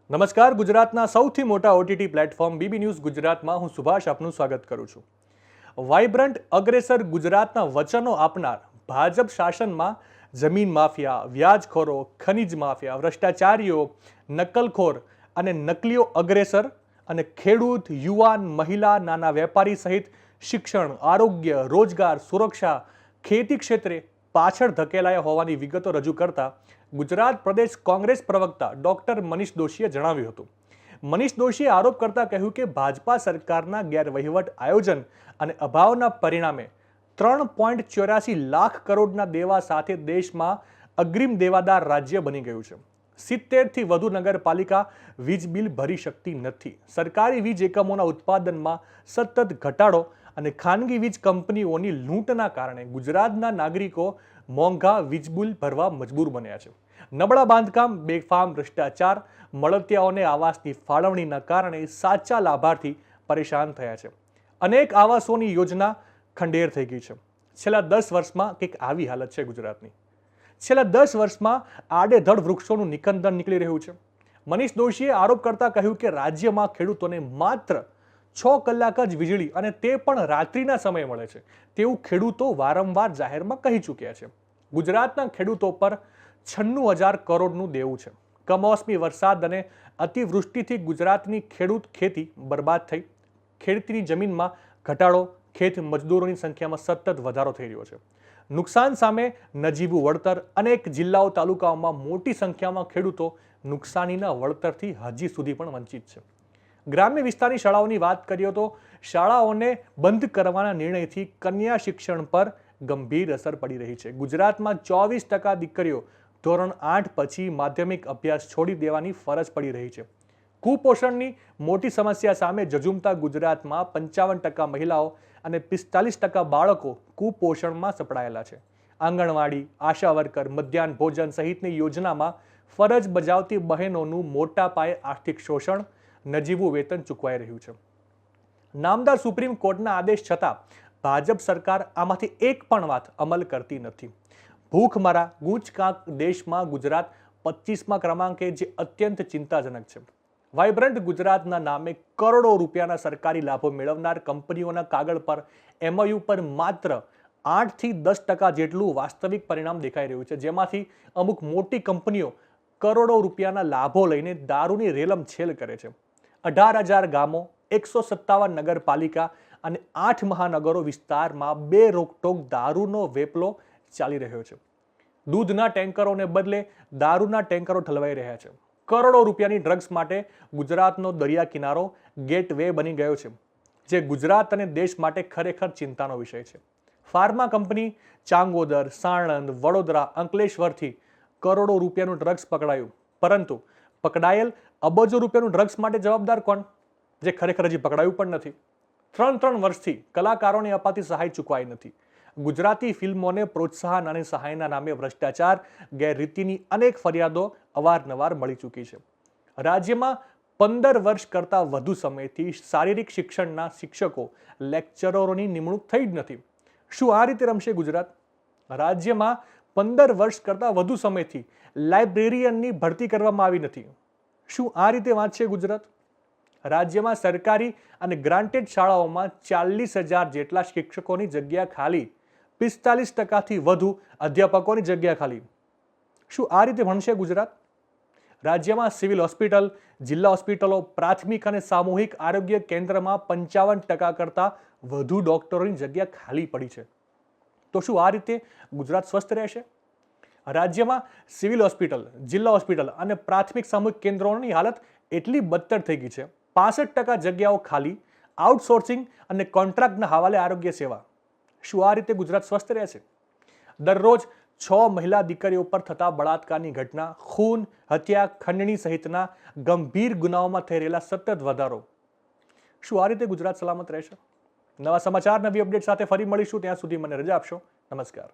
નમસ્કાર, ગુજરાતના સૌથી મોટા ઓટીટી પ્લેટફોર્મ બીબી ન્યૂઝ ગુજરાતમાં હું સુભાષ આપનું સ્વાગત કરું છું. વાઇબ્રન્ટ અગ્રેસર ગુજરાતના વચનો આપનાર ભાજપ શાસનમાં જમીન માફિયા, વ્યાજખોરો, ખનીજ માફિયા, ભ્રષ્ટાચારીઓ, નકલખોર અને નકલીઓ અગ્રેસર અને ખેડૂત, યુવાન, મહિલા, નાના વેપારી સહિત શિક્ષણ, આરોગ્ય, રોજગાર, સુરક્ષા, ખેતી ક્ષેત્રે પાછળ ધકેલાયા હોવાની વિગતો રજૂ કરતા ગુજરાત પ્રદેશ કોંગ્રેસ પ્રવક્તા ડોક્ટર મનીષ દોશીએ જણાવ્યું હતું. મનીષ દોશીએ આરોપ કરતા કહ્યું કે ભાજપા સરકારના ગેરવહીવટ, આયોજન અને અભાવના પરિણામે 3.84 લાખ કરોડના દેવા સાથે દેશમાં અગ્રીમ દેવાદાર રાજ્ય બની ગયું છે. 70થી વધુ નગરપાલિકા વીજ બિલ ભરી શકતી નથી. સરકારી વીજ એકમોના ઉત્પાદનમાં સતત ઘટાડો અને ખાનગી વીજ કંપનીઓની લૂંટના કારણે ગુજરાતના નાગરિકો મોંઘા વીજ બિલ ભરવા મજબૂર બન્યા છે. નબળા બાંધકામ, બેફામ ભ્રષ્ટાચાર, મળતિયાઓને આવાસની ફાળવણીના કારણે સાચા લાભાર્થી પરેશાન થયા છે. અનેક આવાસોની યોજના ખંડેર થઈ ગઈ છે. છેલ્લા 10 વર્ષમાં કંઈક આવી હાલત છે ગુજરાતની. છેલ્લા 10 વર્ષમાં આડેધડ વૃક્ષોનું નિકંદન નીકળી રહ્યું છે. મનીષ દોશીએ આરોપ કરતા કહ્યું કે રાજ્યમાં ખેડૂતોને માત્ર 6 કલાક જ વીજળી અને તે પણ રાત્રિના સમયે મળે છે તેવું ખેડૂતો વારંવાર જાહેરમાં કહી ચૂક્યા છે. ગુજરાતના ખેડૂતો પર 96,000 કરોડનું દેવું છે. કમોસમી વરસાદ અને અતિવૃષ્ટિથી ગુજરાતની ખેતી બરબાદ થઈ. ખેતીની જમીનમાં ઘટાડો, ખેત મજદૂરોની સંખ્યામાં સતત વધારો થઈ રહ્યો છે. નુકસાન સામે નજીવું વળતર. અનેક જિલ્લાઓ, તાલુકાઓમાં મોટી સંખ્યામાં ખેડૂતો નુકસાનીના વળતરથી હજી સુધી પણ વંચિત છે. ગ્રામ્ય વિસ્તારની શાળાઓની વાત કરીએ તો શાળાઓને બંધ કરવાના નિર્ણયથી કન્યા શિક્ષણ પર ગંભીર અસર પડી રહી છે. ગુજરાતમાં 24% દીકરીઓ ધોરણ 8 પછી માધ્યમિક અભ્યાસ છોડી દેવાની ફરજ પડી રહી છે. કુપોષણની મોટી સમસ્યા સામે ઝઝૂમતા ગુજરાતમાં 55% મહિલાઓ અને 45% બાળકો કુપોષણમાં સપડાયેલા છે. આંગણવાડી, આશા વર્કર, મધ્યાહન ભોજન સહિતની યોજનામાં ફરજ બજાવતી બહેનોનું મોટા પાયે આર્થિક શોષણ, નજીવું વેતન ચૂકવાઈ રહ્યું છે. નામદાર સુપ્રીમ કોર્ટના આદેશ છતાં ભાજપ સરકાર આમાંથી એક પણ વાત અમલ કરતી નથી. ભૂખમરા, ગૂંચકાંક દેશમાં ગુજરાત 25મા ક્રમાંકે, જે અત્યંત ચિંતાજનક છે. વાઇબ્રન્ટ ગુજરાતના નામે કરોડો રૂપિયાના સરકારી લાભો મેળવનાર કંપનીઓના કાગળ પર એમઓયુ પર માત્ર 8 થી 10% જેટલું વાસ્તવિક પરિણામ દેખાઈ રહ્યું છે, જેમાંથી અમુક મોટી કંપનીઓ કરોડો રૂપિયાના લાભો લઈને દારૂની રેલમછેલ કરે છે. 18,000 ગામો, 157 નગરપાલિકા અને 8 મહાનગરો વિસ્તારમાં બેરોકટોક દારૂનો વેપલો ચાલી રહ્યો છે. દૂધના ટેન્કરોને બદલે દારૂના ટેન્કરો ઠલવાઈ રહ્યા છે. કરોડો રૂપિયાની ડ્રગ્સ માટે ગુજરાતનો દરિયા કિનારો ગેટ વે બની ગયો છે, જે ગુજરાત અને દેશ માટે ખરેખર ચિંતાનો વિષય છે. ફાર્મા કંપની ચાંગોદર, સાણંદ, વડોદરા, અંકલેશ્વરથી કરોડો રૂપિયાનું ડ્રગ્સ પકડાયું, પરંતુ પકડાયેલ અબજો રૂપિયાનું ડ્રગ્સ માટે જવાબદાર કોણ, જે ખરેખર હજી પકડાયું પણ નથી. 3 વર્ષથી કલાકારોને અપાતી સહાય ચૂકવાઈ નથી. ગુજરાતી ફિલ્મોને પ્રોત્સાહન અને સહાયના નામે ભ્રષ્ટાચાર, ગેરરીતિની અનેક ફરિયાદો અવારનવાર મળી ચૂકી છે. રાજ્યમાં 15 વર્ષ કરતાં વધુ સમયથી શારીરિક શિક્ષણના શિક્ષકો, લેક્ચરરોની નિમણૂક થઈ જ નથી. શું આ રીતે રમશે ગુજરાત? રાજ્યમાં 15 વર્ષ કરતાં વધુ સમયથી લાઇબ્રેરિયનની ભરતી કરવામાં આવી નથી. શું આ રીતે વાંચશે ગુજરાત? રાજ્યમાં સરકારી અને ગ્રાન્ટેડ શાળાઓમાં 40,000 જેટલા શિક્ષકોની જગ્યા ખાલી, 45%થી વધુ અધ્યાપકોની જગ્યા ખાલી. શું આ રીતે ભણશે ગુજરાત? રાજ્યમાં સિવિલ હોસ્પિટલ, જિલ્લા હોસ્પિટલો, પ્રાથમિક અને સામૂહિક આરોગ્ય કેન્દ્રમાં 55% કરતાં વધુ ડોક્ટરોની જગ્યા ખાલી પડી છે. તો શું આ રીતે ગુજરાત સ્વસ્થ રહેશે? રાજ્યમાં સિવિલ હોસ્પિટલ, જિલ્લા હોસ્પિટલ અને પ્રાથમિક સામૂહિક કેન્દ્રોની હાલત એટલી બદતર થઈ ગઈ છે, 65% જગ્યાઓ ખાલી, આઉટસોર્સિંગ અને કોન્ટ્રાક્ટના હવાલે આરોગ્ય સેવા. શું આ રીતે ગુજરાત સ્વસ્થ રહેશે? દરરોજ 6 મહિલા દીકરીઓ પર થતા બળાત્કારની ઘટના, ખૂન, હત્યા, ખંડણી સહિતના ગંભીર ગુનાઓમાં થઈ રહેલા સતત વધારો. શું આ રીતે ગુજરાત સલામત રહેશે? નવા સમાચાર, નવી અપડેટ સાથે ફરી મળીશું. ત્યાં સુધી મને રજા આપશો. નમસ્કાર.